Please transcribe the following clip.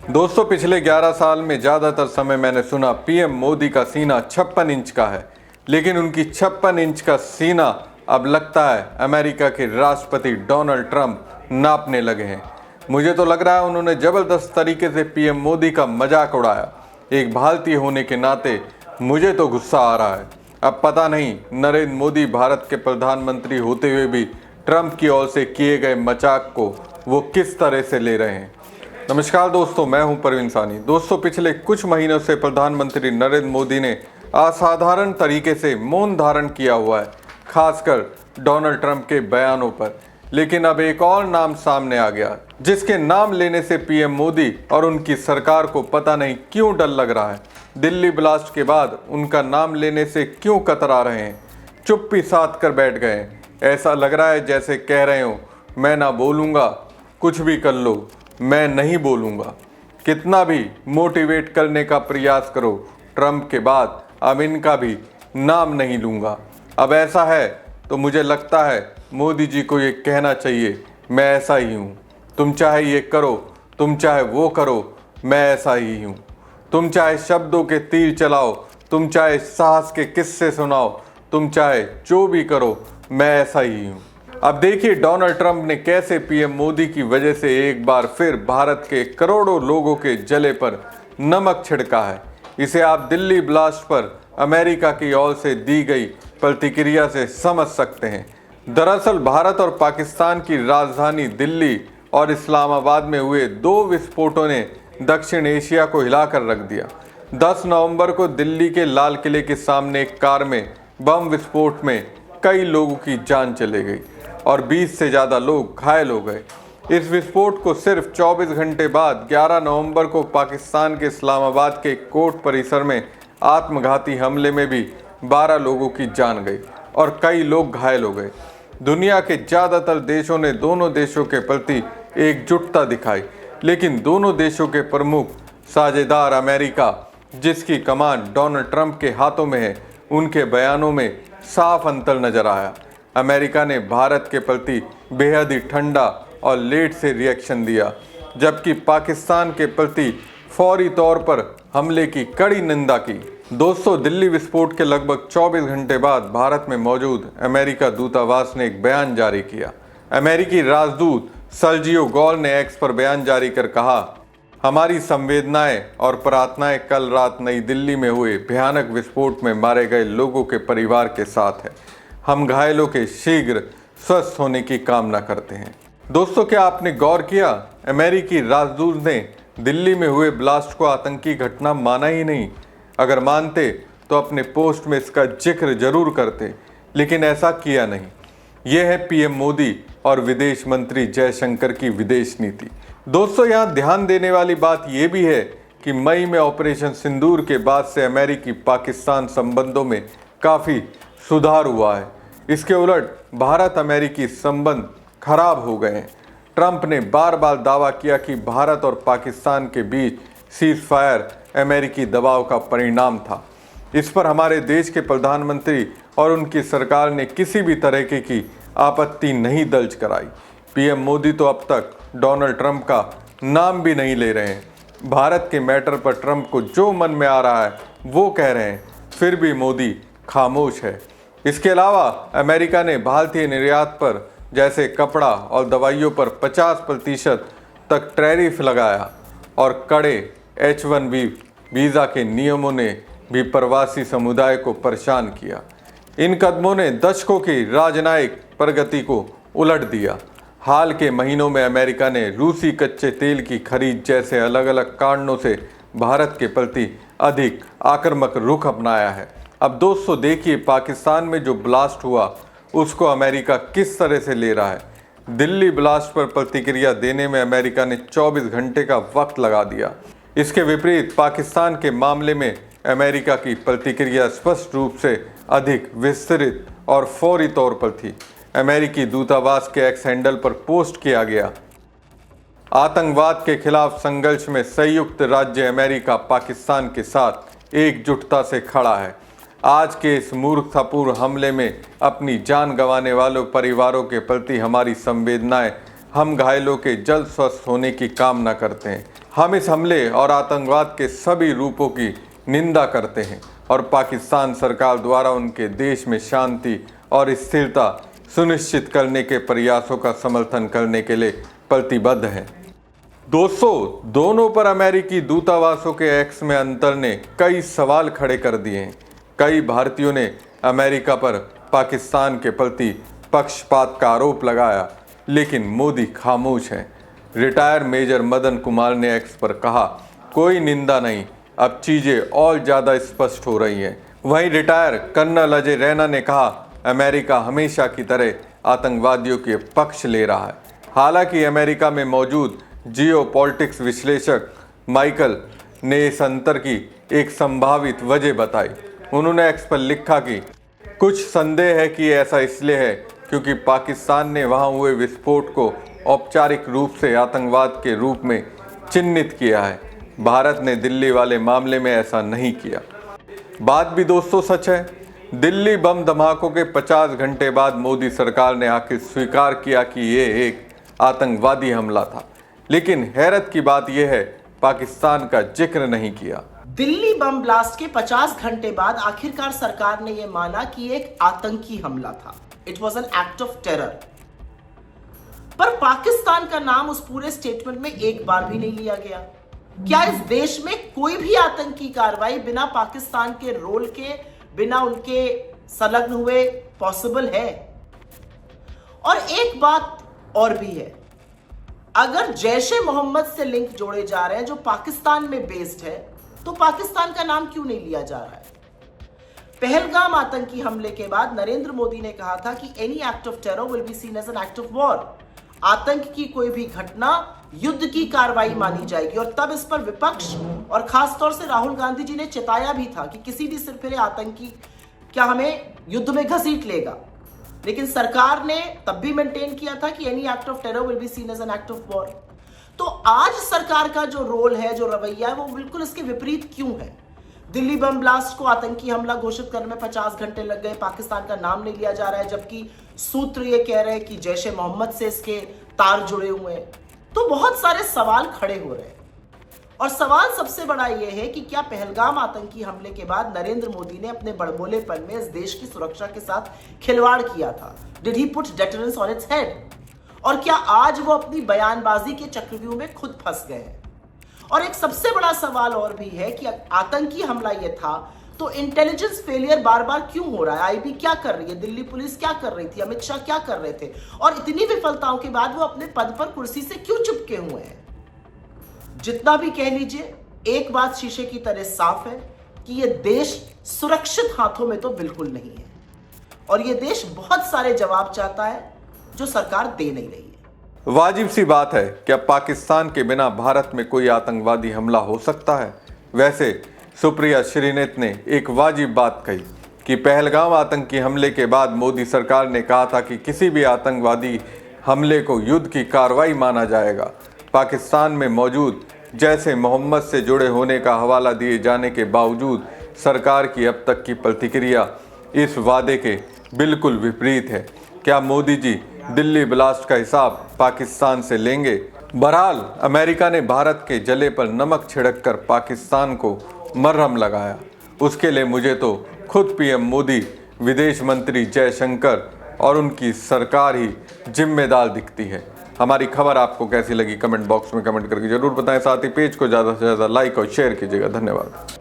दोस्तों, पिछले 11 साल में ज़्यादातर समय मैंने सुना पीएम मोदी का सीना 56 इंच का है, लेकिन उनकी 56 इंच का सीना अब लगता है अमेरिका के राष्ट्रपति डोनाल्ड ट्रंप नापने लगे हैं। मुझे तो लग रहा है उन्होंने ज़बरदस्त तरीके से पीएम मोदी का मजाक उड़ाया। एक भारतीय होने के नाते मुझे तो गुस्सा आ रहा है। अब पता नहीं नरेंद्र मोदी भारत के प्रधानमंत्री होते हुए भी ट्रंप की ओर से किए गए मजाक को वो किस तरह से ले रहे हैं। नमस्कार दोस्तों, मैं हूं परवीन सानी। दोस्तों, पिछले कुछ महीनों से प्रधानमंत्री नरेंद्र मोदी ने असाधारण तरीके से मौन धारण किया हुआ है, खासकर डोनाल्ड ट्रंप के बयानों पर। लेकिन अब एक और नाम सामने आ गया, जिसके नाम लेने से पीएम मोदी और उनकी सरकार को पता नहीं क्यों डर लग रहा है। दिल्ली ब्लास्ट के बाद उनका नाम लेने से क्यों कतरा रहे हैं, चुप्पी साध कर बैठ गए हैं। ऐसा लग रहा है जैसे कह रहे हो, मैं ना बोलूँगा, कुछ भी कर लो, मैं नहीं बोलूँगा। कितना भी मोटिवेट करने का प्रयास करो, ट्रंप के बाद अब इनका भी नाम नहीं लूँगा। अब ऐसा है तो मुझे लगता है मोदी जी को ये कहना चाहिए, मैं ऐसा ही हूँ। तुम चाहे ये करो, तुम चाहे वो करो, मैं ऐसा ही हूँ। तुम चाहे शब्दों के तीर चलाओ, तुम चाहे साहस के किस्से सुनाओ, तुम चाहे जो भी करो, मैं ऐसा ही हूँ। अब देखिए डोनाल्ड ट्रंप ने कैसे पीएम मोदी की वजह से एक बार फिर भारत के करोड़ों लोगों के जले पर नमक छिड़का है। इसे आप दिल्ली ब्लास्ट पर अमेरिका की ओर से दी गई प्रतिक्रिया से समझ सकते हैं। दरअसल भारत और पाकिस्तान की राजधानी दिल्ली और इस्लामाबाद में हुए 2 विस्फोटों ने दक्षिण एशिया को हिलाकर रख दिया। 10 नवंबर को दिल्ली के लाल किले के सामने एक कार में बम विस्फोट में कई लोगों की जान चली गई और 20 से ज़्यादा लोग घायल हो गए। इस विस्फोट को सिर्फ 24 घंटे बाद 11 नवंबर को पाकिस्तान के इस्लामाबाद के कोर्ट परिसर में आत्मघाती हमले में भी 12 लोगों की जान गई और कई लोग घायल हो गए। दुनिया के ज़्यादातर देशों ने दोनों देशों के प्रति एकजुटता दिखाई, लेकिन दोनों देशों के प्रमुख साझेदार अमेरिका, जिसकी कमान डोनाल्ड ट्रंप के हाथों में है, उनके बयानों में साफ अंतर नजर आया। अमेरिका ने भारत के प्रति बेहद ही ठंडा और लेट से रिएक्शन दिया, जबकि पाकिस्तान के प्रति फौरी तौर पर हमले की कड़ी निंदा की। दोस्तों, दिल्ली विस्फोट के लगभग 24 घंटे बाद भारत में मौजूद अमेरिका दूतावास ने एक बयान जारी किया। अमेरिकी राजदूत सर्जियो गॉल ने एक्स पर बयान जारी कर कहा, हमारी संवेदनाएं और प्रार्थनाएं कल रात नई दिल्ली में हुए भयानक विस्फोट में मारे गए लोगों के परिवार के साथ है। हम घायलों के शीघ्र स्वस्थ होने की कामना करते हैं। दोस्तों, क्या आपने गौर किया, अमेरिकी राजदूत ने दिल्ली में हुए ब्लास्ट को आतंकी घटना माना ही नहीं। अगर मानते तो अपने पोस्ट में इसका जिक्र जरूर करते, लेकिन ऐसा किया नहीं। यह है पीएम मोदी और विदेश मंत्री जयशंकर की विदेश नीति। दोस्तों, यहाँ ध्यान देने वाली बात यह भी है कि मई में ऑपरेशन सिंदूर के बाद से अमेरिकी पाकिस्तान संबंधों में काफ़ी सुधार हुआ है। इसके उलट भारत अमेरिकी संबंध खराब हो गए हैं। ट्रंप ने बार बार दावा किया कि भारत और पाकिस्तान के बीच सीज फायर अमेरिकी दबाव का परिणाम था। इस पर हमारे देश के प्रधानमंत्री और उनकी सरकार ने किसी भी तरह की आपत्ति नहीं दर्ज कराई। पीएम मोदी तो अब तक डोनाल्ड ट्रंप का नाम भी नहीं ले रहे हैं। भारत के मैटर पर ट्रंप को जो मन में आ रहा है वो कह रहे हैं, फिर भी मोदी खामोश है। इसके अलावा अमेरिका ने भारतीय निर्यात पर जैसे कपड़ा और दवाइयों पर 50% तक टैरिफ लगाया और कड़े H-1B वीज़ा के नियमों ने भी प्रवासी समुदाय को परेशान किया। इन कदमों ने दशकों की राजनयिक प्रगति को उलट दिया। हाल के महीनों में अमेरिका ने रूसी कच्चे तेल की खरीद जैसे अलग अलग कारणों से भारत के प्रति अधिक आक्रामक रुख अपनाया है। अब दोस्तों देखिए, पाकिस्तान में जो ब्लास्ट हुआ उसको अमेरिका किस तरह से ले रहा है। दिल्ली ब्लास्ट पर प्रतिक्रिया देने में अमेरिका ने 24 घंटे का वक्त लगा दिया। इसके विपरीत पाकिस्तान के मामले में अमेरिका की प्रतिक्रिया स्पष्ट रूप से अधिक विस्तृत और फौरी तौर पर थी। अमेरिकी दूतावास के एक्स हैंडल पर पोस्ट किया गया, आतंकवाद के खिलाफ संघर्ष में संयुक्त राज्य अमेरिका पाकिस्तान के साथ एकजुटता से खड़ा है। आज के इस मूर्खतापूर्ण हमले में अपनी जान गंवाने वालों परिवारों के प्रति हमारी संवेदनाएं हम घायलों के जल्द स्वस्थ होने की कामना करते हैं। हम इस हमले और आतंकवाद के सभी रूपों की निंदा करते हैं और पाकिस्तान सरकार द्वारा उनके देश में शांति और स्थिरता सुनिश्चित करने के प्रयासों का समर्थन करने के लिए प्रतिबद्ध हैं। दोस्तों, दोनों पर अमेरिकी दूतावासों के एक्स में अंतर ने कई सवाल खड़े कर दिए हैं। कई भारतीयों ने अमेरिका पर पाकिस्तान के प्रति पक्षपात का आरोप लगाया, लेकिन मोदी खामोश हैं। रिटायर मेजर मदन कुमार ने एक्स पर कहा, कोई निंदा नहीं, अब चीजें और ज्यादा स्पष्ट हो रही हैं। वहीं रिटायर कर्नल अजय रैना ने कहा, अमेरिका हमेशा की तरह आतंकवादियों के पक्ष ले रहा है। हालांकि अमेरिका में मौजूद जियोपॉलिटिक्स विश्लेषक माइकल ने इस अंतर की एक संभावित वजह बताई। उन्होंने एक्स पर लिखा कि कुछ संदेह है कि ऐसा इसलिए है क्योंकि पाकिस्तान ने वहां हुए विस्फोट को औपचारिक रूप से आतंकवाद के रूप में चिन्हित किया है। भारत ने दिल्ली वाले मामले में ऐसा नहीं किया। बात भी दोस्तों सच है। दिल्ली बम धमाकों के 50 घंटे बाद मोदी सरकार ने आखिर स्वीकार किया कि ये एक आतंकवादी हमला था, लेकिन हैरत की बात यह है, पाकिस्तान का जिक्र नहीं किया। दिल्ली बम ब्लास्ट के 50 घंटे बाद आखिरकार सरकार ने यह माना कि एक आतंकी हमला था। It was an act of terror. पर पाकिस्तान का नाम उस पूरे स्टेटमेंट में एक बार भी नहीं लिया गया। क्या इस देश में कोई भी आतंकी कार्रवाई बिना पाकिस्तान के रोल के, बिना उनके संलग्न हुए पॉसिबल है? और एक बात और भी है, अगर जैश-ए मोहम्मद से लिंक जोड़े जा रहे हैं जो पाकिस्तान में बेस्ड है, तो पाकिस्तान का नाम क्यों नहीं लिया जा रहा है? पहलगाम आतंकी हमले के बाद नरेंद्र मोदी ने कहा था कि any act of terror will be seen as an act of war. आतंक की कोई भी घटना युद्ध की कार्रवाई मानी जाएगी। और तब इस पर विपक्ष और खासतौर से राहुल गांधी जी ने चेताया भी था कि किसी भी सिरफिरे आतंकी क्या हमें युद्ध में घसीट लेगा। लेकिन सरकार ने तब भी मेंटेन किया था कि any act of terror will be seen as an act of war. तो आज सरकार का जो रोल है, जो रवैया है, वो बिल्कुल इसके विपरीत क्यों है? दिल्ली बम ब्लास्ट को आतंकी हमला घोषित करने में 50 घंटे लग गए, पाकिस्तान का नाम नहीं लिया जा रहा है, जबकि सूत्र ये कह रहे हैं कि जैश-ए मोहम्मद से इसके तार जुड़े हुए हैं। तो बहुत सारे सवाल खड़े हो रहे हैं। और सवाल सबसे बड़ा यह है कि क्या पहलगाम आतंकी हमले के बाद नरेंद्र मोदी ने अपने बड़बोलेपन में इस देश की सुरक्षा के साथ खिलवाड़ किया था? Did he put deterrence on its head? और क्या आज वो अपनी बयानबाजी के चक्रव्यूह में खुद फंस गए हैं? और एक सबसे बड़ा सवाल और भी है कि आतंकी हमला यह था तो इंटेलिजेंस फेलियर बार बार क्यों हो रहा है? आईबी क्या कर रही है? दिल्ली पुलिस क्या कर रही थी? अमित शाह क्या कर रहे थे? और इतनी विफलताओं के बाद वो अपने पद पर, कुर्सी से क्यों चिपके हुए हैं? जितना भी कह लीजिए, एक बात शीशे की तरह साफ है कि यह देश सुरक्षित हाथों में तो बिल्कुल नहीं है। और यह देश बहुत सारे जवाब चाहता है जो सरकार दे नहीं रही है। वाजिब सी बात है, क्या पाकिस्तान के बिना भारत में कोई आतंकवादी हमला हो सकता है? वैसे सुप्रिया श्रीनेत ने एक वाजिब बात कही कि पहलगाम आतंकी हमले के बाद मोदी सरकार ने कहा था कि किसी भी आतंकवादी हमले को युद्ध की कार्रवाई माना जाएगा। पाकिस्तान में मौजूद जैश-ए मोहम्मद से जुड़े होने का हवाला दिए जाने के बावजूद सरकार की अब तक की प्रतिक्रिया इस वादे के बिल्कुल विपरीत है। क्या मोदी जी दिल्ली ब्लास्ट का हिसाब पाकिस्तान से लेंगे? बहरहाल अमेरिका ने भारत के जले पर नमक छिड़क कर पाकिस्तान को मरहम लगाया। उसके लिए मुझे तो खुद पीएम मोदी, विदेश मंत्री जयशंकर और उनकी सरकार ही जिम्मेदार दिखती है। हमारी खबर आपको कैसी लगी कमेंट बॉक्स में कमेंट करके जरूर बताएं। साथ ही पेज को ज़्यादा से ज़्यादा लाइक और शेयर कीजिएगा। धन्यवाद।